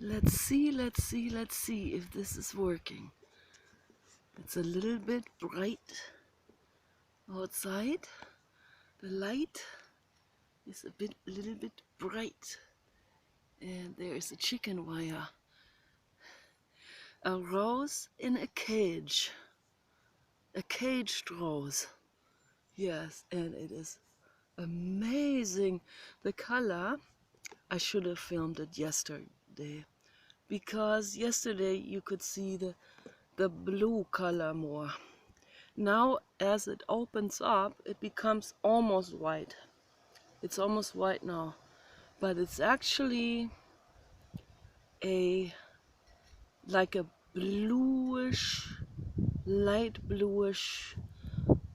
Let's see if this is working. It's a little bit bright outside. The light is a little bit bright. And there is a chicken wire. A rose in a cage. A caged rose. Yes, and it is amazing. The color, I should have filmed it yesterday. Because yesterday you could see the blue color more. Now as it opens up, it becomes almost white. It's almost white now. But it's actually like a bluish, light bluish,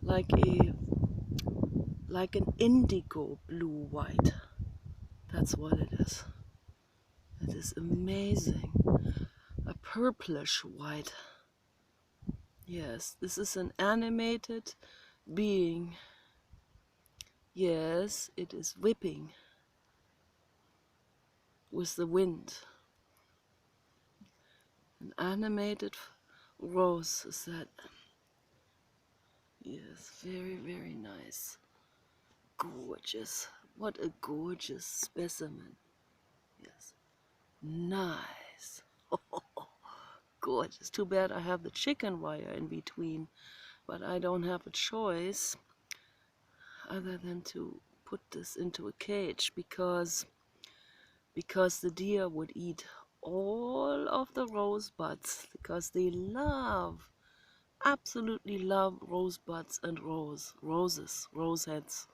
like an indigo blue white. That's what it is. It is amazing. A purplish white. Yes, this is an animated being. Yes, it is whipping with the wind. An animated rose is that. Yes, very, very nice. Gorgeous. What a gorgeous specimen. Yes. Nice. Gorgeous. Too bad I have the chicken wire in between, but I don't have a choice other than to put this into a cage because the deer would eat all of the rosebuds because they absolutely love rosebuds and rose heads,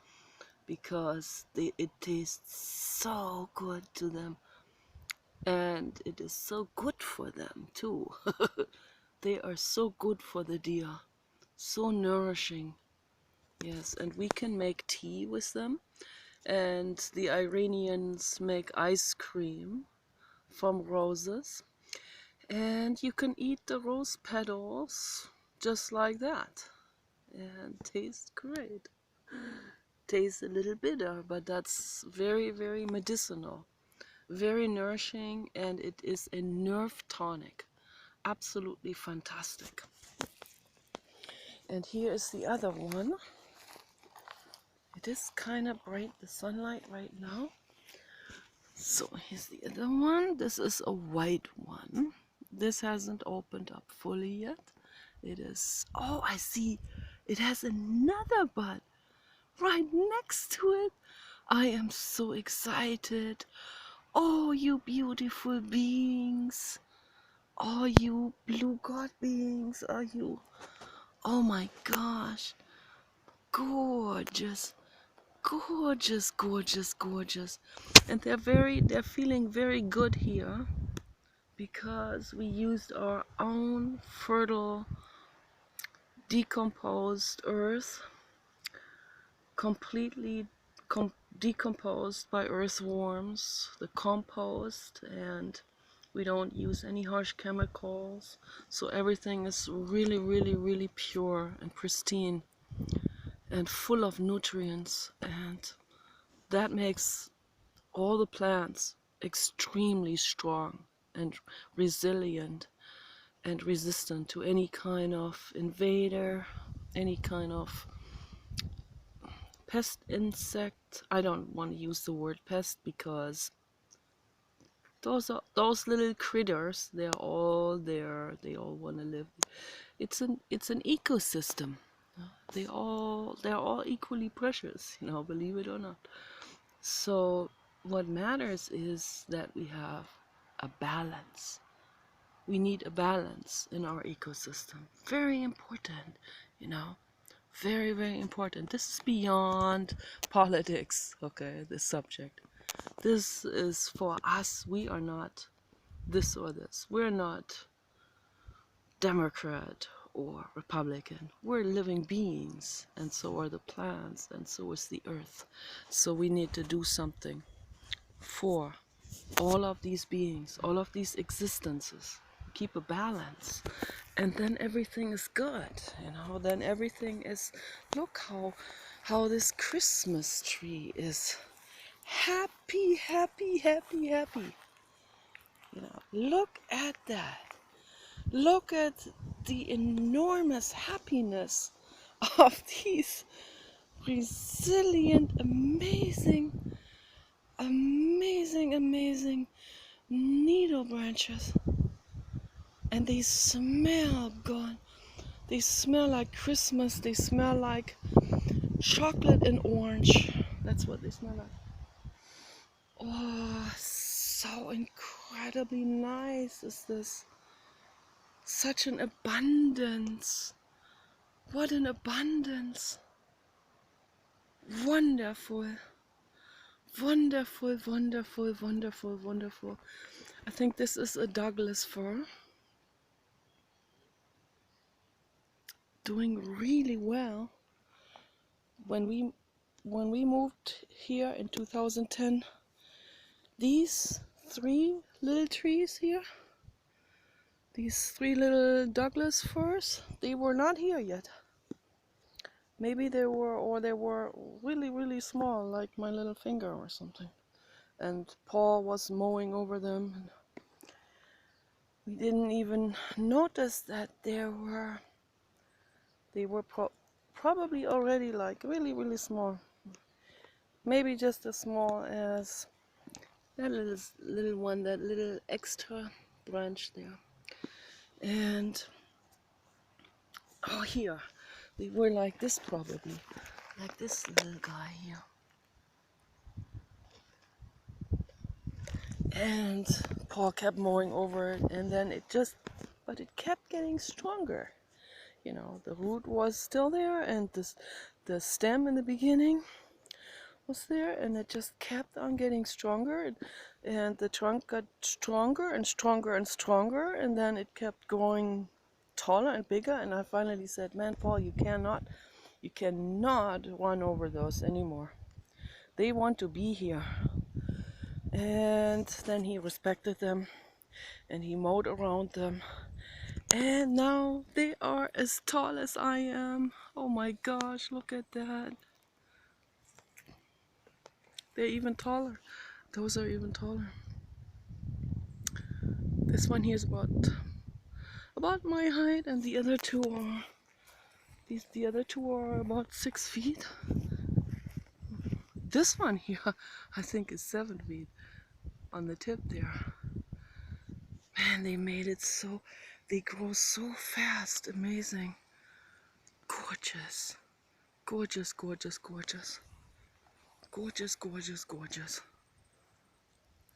because it tastes so good to them, and it is so good for them too. They are so good for the deer, so nourishing. Yes, and we can make tea with them, and the Iranians make ice cream from roses, and you can eat the rose petals just like that and taste great. Tastes a little bitter, but that's very, very medicinal, very nourishing, and it is a nerve tonic. Absolutely fantastic. And here is the other one. It is kind of bright, the sunlight right now. So here's the other one. This is a white one. This hasn't opened up fully yet. It is, oh, I see, it has another bud right next to it. I am so excited. Oh, you beautiful beings. Oh, you blue god beings. Are you? Oh my gosh. Gorgeous. Gorgeous, gorgeous, gorgeous. And they're feeling very good here because we used our own fertile decomposed earth, completely decomposed by earthworms, the compost, and we don't use any harsh chemicals, so everything is really, really, really pure and pristine and full of nutrients, and that makes all the plants extremely strong and resilient and resistant to any kind of invader, any kind of pest, insect. I don't want to use the word pest because those little critters, they're all there, they all want to live. It's an ecosystem. They're all equally precious, believe it or not. So what matters is that we have a balance. We need a balance in our ecosystem. Very important, very, very important. This is beyond politics, okay, this subject. This is for us. We are not this or this. We're not Democrat or Republican. We're living beings, and so are the plants, and so is the earth. So we need to do something for all of these beings, all of these existences. Keep a balance, and then everything is good, then everything is, look how this Christmas tree is happy, happy, happy, happy. Look at that. Look at the enormous happiness of these resilient, amazing, amazing needle branches. And they smell good. They smell like Christmas. They smell like chocolate and orange. That's what they smell like. Oh, so incredibly nice is this. Such an abundance. What an abundance. Wonderful. Wonderful, wonderful, wonderful, wonderful. I think this is a Douglas fir. Doing really well. When we moved here in 2010, these three little trees here, these three little Douglas firs, they were not here yet. Maybe they were, or they were really small, like my little finger or something. And Paul was mowing over them. And we didn't even notice that they were probably already like really small. Maybe just as small as that little one, that little extra branch there. And oh, here they were like this, probably like this little guy here. And Paul kept mowing over it, and then it kept getting stronger. You know, the root was still there, and the stem in the beginning was there, and it just kept on getting stronger, and the trunk got stronger and stronger and stronger, and then it kept growing taller and bigger. And I finally said, man, Paul, you cannot run over those anymore. They want to be here. And then he respected them, and he mowed around them, and now they are as tall as I am. Oh my gosh, look at that. They're even taller. Those are even taller. This one here is about my height, and the other two are about 6 feet. This one here, I think, is 7 feet on the tip there. Man, they made it so, they grow so fast. Amazing. Gorgeous. Gorgeous, gorgeous, gorgeous. Gorgeous, gorgeous, gorgeous.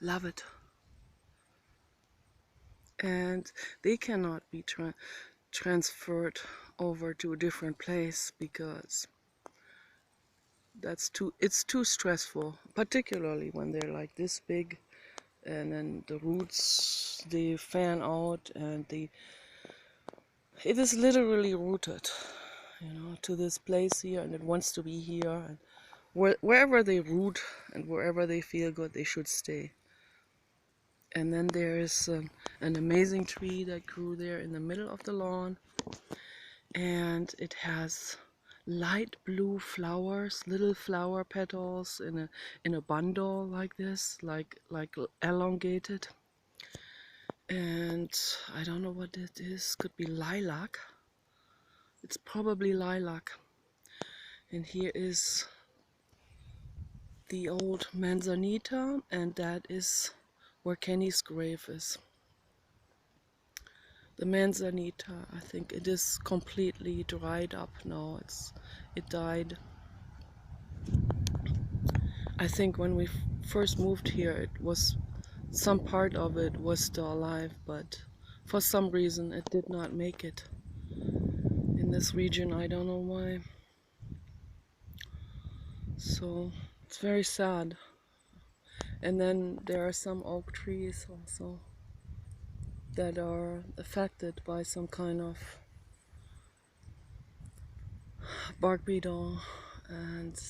Love it. And they cannot be transferred over to a different place because it's too stressful, particularly when they're like this big, and then the roots, they fan out, and it is literally rooted, you know, to this place here, and it wants to be here, and wherever they root and wherever they feel good, they should stay. And then there is an amazing tree that grew there in the middle of the lawn, and it has light blue flowers, little flower petals in a bundle like this, like elongated. And I don't know what it is. Could be lilac. It's probably lilac. And here is the old manzanita, and that is where Kenny's grave is. The manzanita, I think it is completely dried up now. It died. I think when we first moved here, it was some part of it was still alive, but for some reason it did not make it in this region. I don't know why. So it's very sad. And then there are some oak trees also that are affected by some kind of bark beetle, and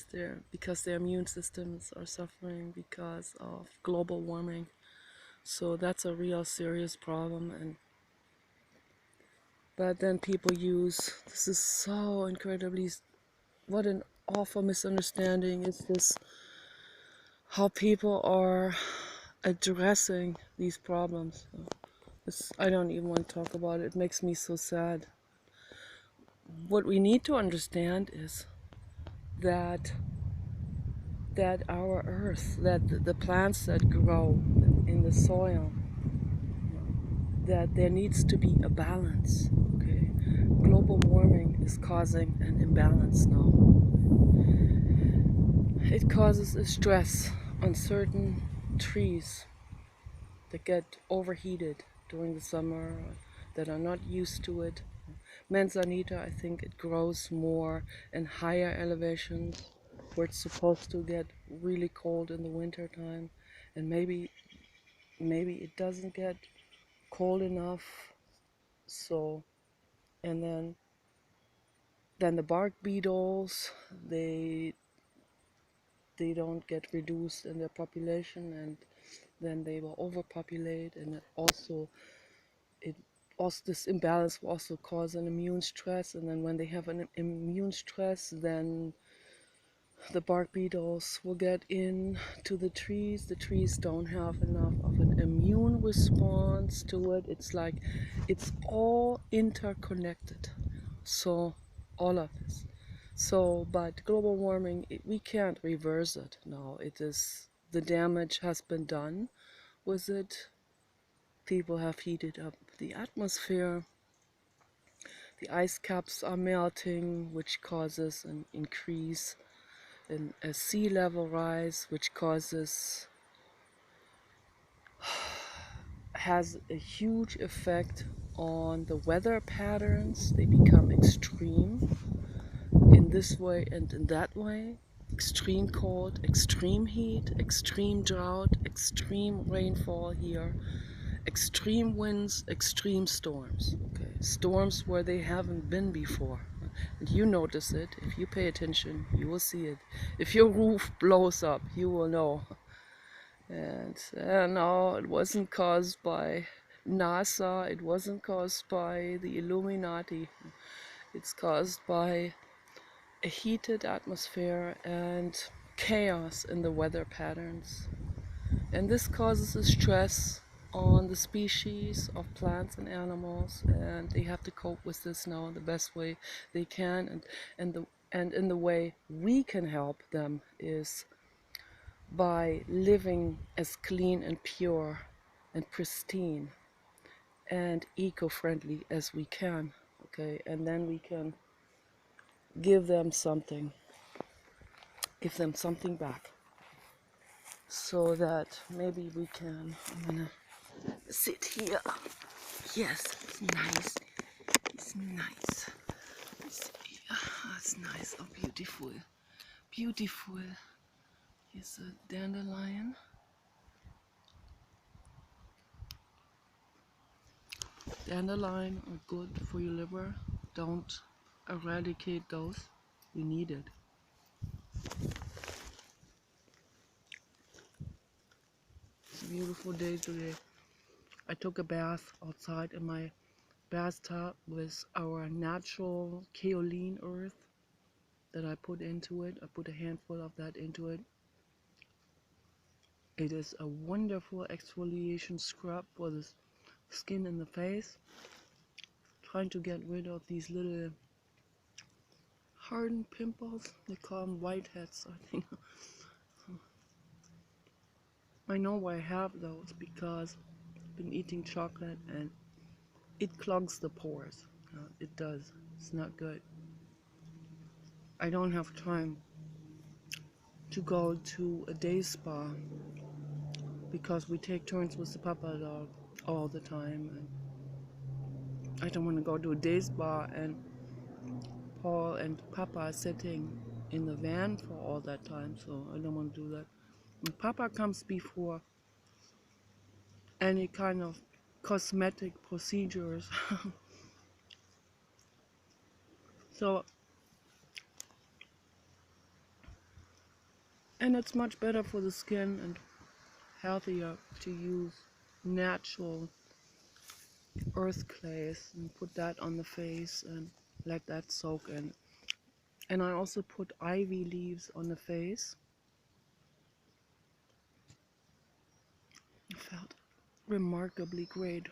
because their immune systems are suffering because of global warming. So that's a real serious problem. But then people this is so incredibly, what an awful misunderstanding is this, how people are addressing these problems. I don't even want to talk about it. It makes me so sad. What we need to understand is that our earth, that the plants that grow in the soil, that there needs to be a balance. Okay, global warming is causing an imbalance now. It causes a stress on certain trees that get overheated during the summer, that are not used to it. Manzanita, I think it grows more in higher elevations where it's supposed to get really cold in the winter time, and maybe it doesn't get cold enough. So, and then the bark beetles, they don't get reduced in their population, and then they will overpopulate, and it also, this imbalance will also cause an immune stress, and then when they have an immune stress, then the bark beetles will get in to the trees. The trees don't have enough of an immune response to it. It's like it's all interconnected. So all of this. So, but global warming, we can't reverse it. No, it is, the damage has been done with it. People have heated up the atmosphere. The ice caps are melting, which causes an increase in a sea level rise, which has a huge effect on the weather patterns. They become extreme in this way and in that way. Extreme cold, extreme heat, extreme drought, extreme rainfall here, extreme winds, extreme storms. Okay, storms where they haven't been before. And you notice it. If you pay attention, you will see it. If your roof blows up, you will know. And no, it wasn't caused by NASA, it wasn't caused by the Illuminati. It's caused by a heated atmosphere and chaos in the weather patterns. And this causes a stress on the species of plants and animals, and they have to cope with this now in the best way they can. And in the way we can help them is by living as clean and pure and pristine and eco-friendly as we can. Okay, and then we can give them something back, so that maybe we can. I'm gonna sit here. Yes, it's nice. It's nice. It's nice. Oh, beautiful. Beautiful. Here's a dandelion. Dandelion are good for your liver. Don't eradicate those. We need it. It's a beautiful day today. I took a bath outside in my bathtub with our natural kaolin earth that I put into it. I put a handful of that into it. It is a wonderful exfoliation scrub for the skin and the face. Trying to get rid of these little hardened pimples. They call them whiteheads, I think. I know why I have those, because I've been eating chocolate and it clogs the pores. It does. It's not good. I don't have time to go to a day spa because we take turns with the papa dog all the time. And I don't want to go to a day spa and Paul and Papa are sitting in the van for all that time, so I don't want to do that. And Papa comes before any kind of cosmetic procedures. So, and it's much better for the skin and healthier to use natural earth clays and put that on the face and let that soak in. And I also put ivy leaves on the face. It felt remarkably great.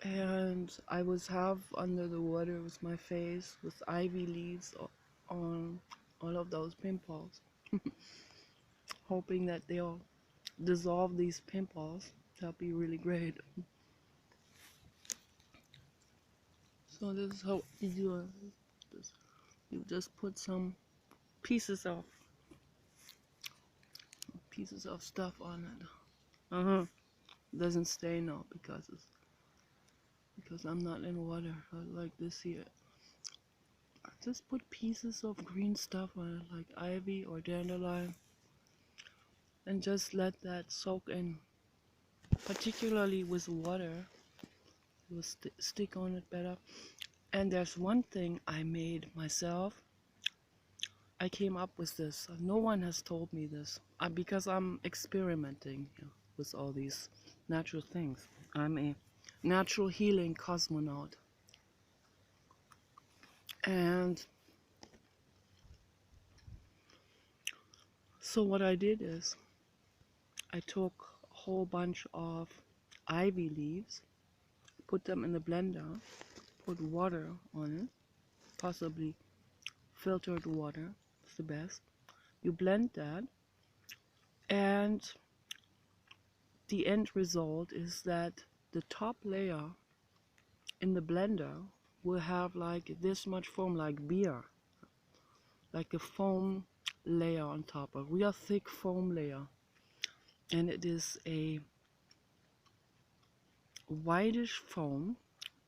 And I was half under the water with my face with ivy leaves on all of those pimples, hoping that they'll dissolve these pimples. That'd be really great. So this is how you do it. You just put some pieces of stuff on it. Doesn't stay now because I'm not in water like this here. Just put pieces of green stuff on it, like ivy or dandelion, and just let that soak in. Particularly with water, it will stick on it better. And there's one thing I made myself. I came up with this. No one has told me this because I'm experimenting with all these natural things. I'm a natural healing cosmonaut. And so what I did is I took a whole bunch of ivy leaves, put them in the blender, put water on it, possibly filtered water, it's the best. You blend that, and the end result is that the top layer in the blender will have like this much foam, like beer, like a foam layer on top, a real thick foam layer. And it is a whitish foam,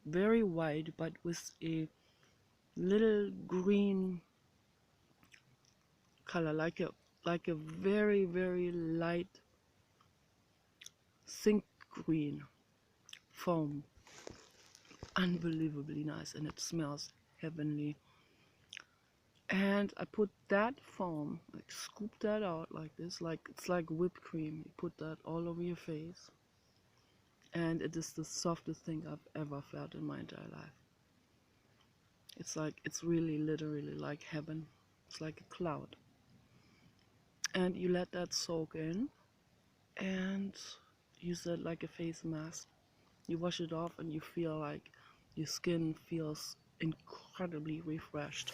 very white, but with a little green color, like a very, very light zinc green foam. Unbelievably nice, and it smells heavenly. And I put that foam, like scoop that out like this, like it's like whipped cream. You put that all over your face, and it is the softest thing I've ever felt in my entire life. It's really literally like heaven. It's like a cloud. And you let that soak in and use it like a face mask. You wash it off and you feel like your skin feels incredibly refreshed.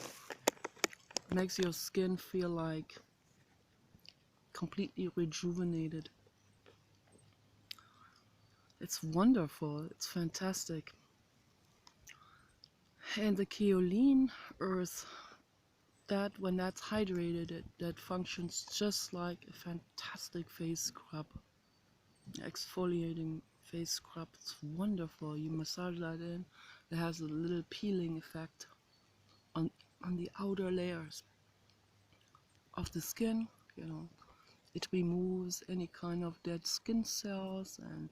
It makes your skin feel like completely rejuvenated. It's wonderful. It's fantastic. And the kaolin earth, that when that's hydrated, that functions just like a fantastic face scrub, exfoliating face scrub. It's wonderful. You massage that in. It has a little peeling effect on the outer layers of the skin. You know, it removes any kind of dead skin cells and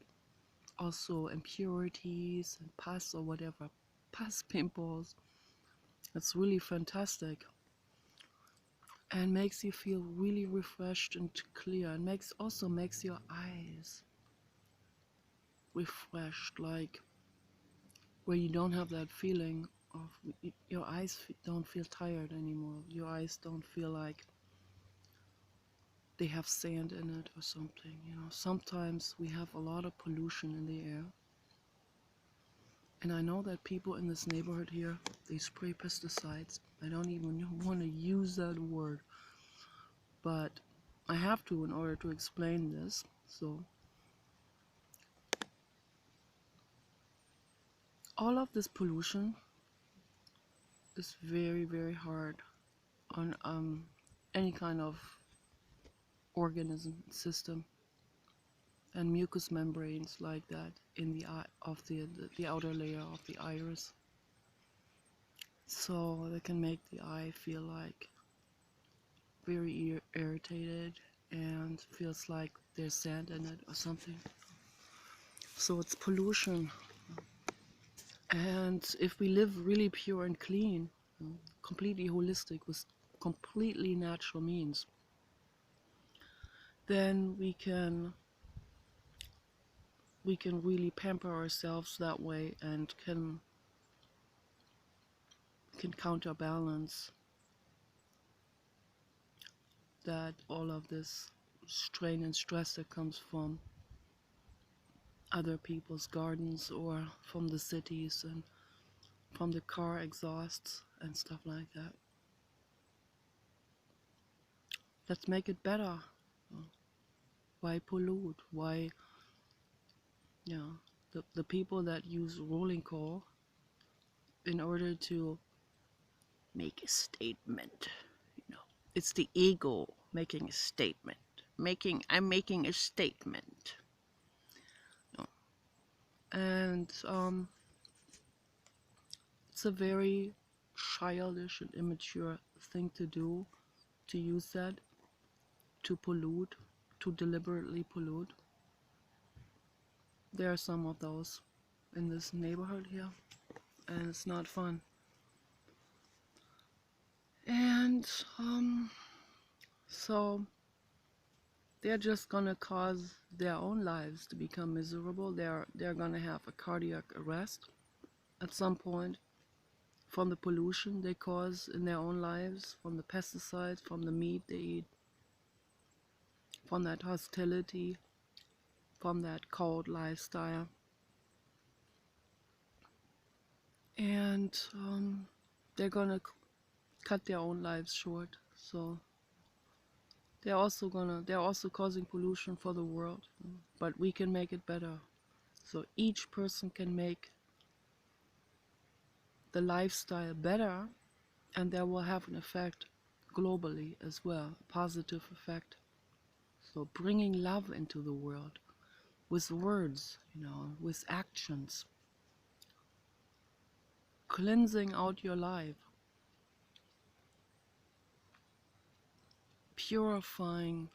also impurities and pus or whatever, pus, pimples. It's really fantastic and makes you feel really refreshed and clear, and also makes your eyes refreshed, like where you don't have that feeling of your eyes don't feel tired anymore. Your eyes don't feel like they have sand in it or something. You know, sometimes we have a lot of pollution in the air. And I know that people in this neighborhood here, they spray pesticides. I don't even want to use that word, but I have to in order to explain this. So all of this pollution is very, very hard on any kind of organism system and mucous membranes like that in the eye of the outer layer of the iris. So they can make the eye feel like very irritated and feels like there's sand in it or something. So it's pollution. And if we live really pure and clean, completely holistic with completely natural means, then we can really pamper ourselves that way and can counterbalance that all of this strain and stress that comes from other people's gardens or from the cities and from the car exhausts and stuff like that. Let's make it better. Why pollute? Why, the people that use rolling coal in order to make a statement, it's the ego making a statement. I'm making a statement. And it's a very childish and immature thing to do, to use that to pollute, to deliberately pollute. There are some of those in this neighborhood here, and it's not fun. And so they're just gonna cause their own lives to become miserable. They're gonna have a cardiac arrest at some point from the pollution they cause in their own lives, from the pesticides, from the meat they eat, from that hostility, from that cold lifestyle. And they're gonna cut their own lives short. So they're also causing pollution for the world, but we can make it better. So each person can make the lifestyle better, and that will have an effect globally as well, a positive effect. So bringing love into the world with words, with actions, cleansing out your life, purifying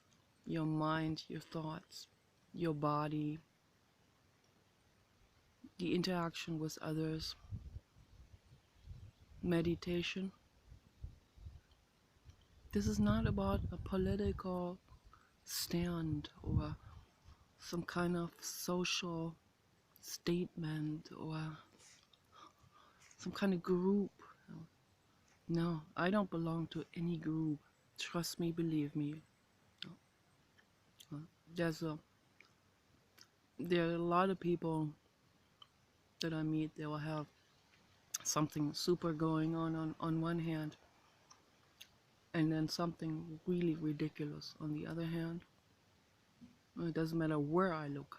your mind, your thoughts, your body, the interaction with others, meditation. This is not about a political stand or some kind of social statement or some kind of group. No, I don't belong to any group. Trust me, believe me. There are a lot of people that I meet. They will have something super going on one hand, and then something really ridiculous on the other hand. It doesn't matter where I look.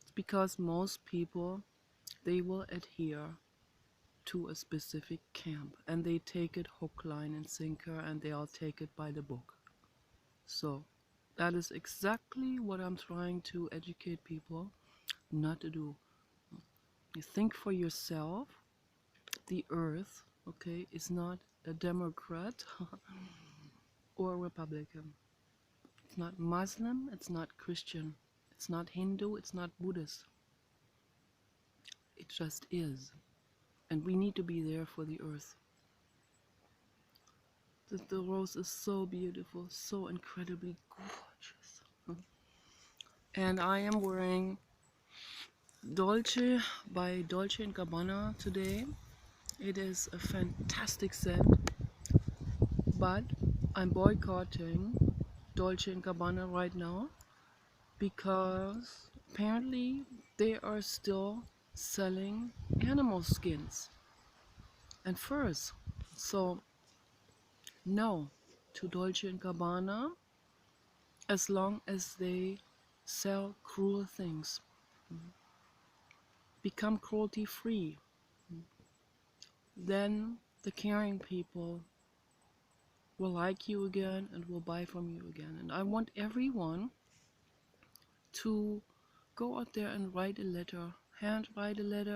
It's because most people, they will adhere to a specific camp, and they take it hook, line, and sinker, and they all take it by the book. So that is exactly what I'm trying to educate people not to do. You think for yourself. The earth, okay, is not a Democrat or a Republican. It's not Muslim, it's not Christian, it's not Hindu, it's not Buddhist. It just is. And we need to be there for the earth. The rose is so beautiful, so incredibly gorgeous. And I am wearing Dolce by Dolce & Gabbana today. It is a fantastic scent, but I'm boycotting Dolce & Gabbana right now because apparently they are still selling animal skins and furs. So no to Dolce & Gabbana as long as they sell cruel things. Become cruelty free. Then the caring people will like you again and will buy from you again. And I want everyone to go out there and write a letter, handwrite a letter,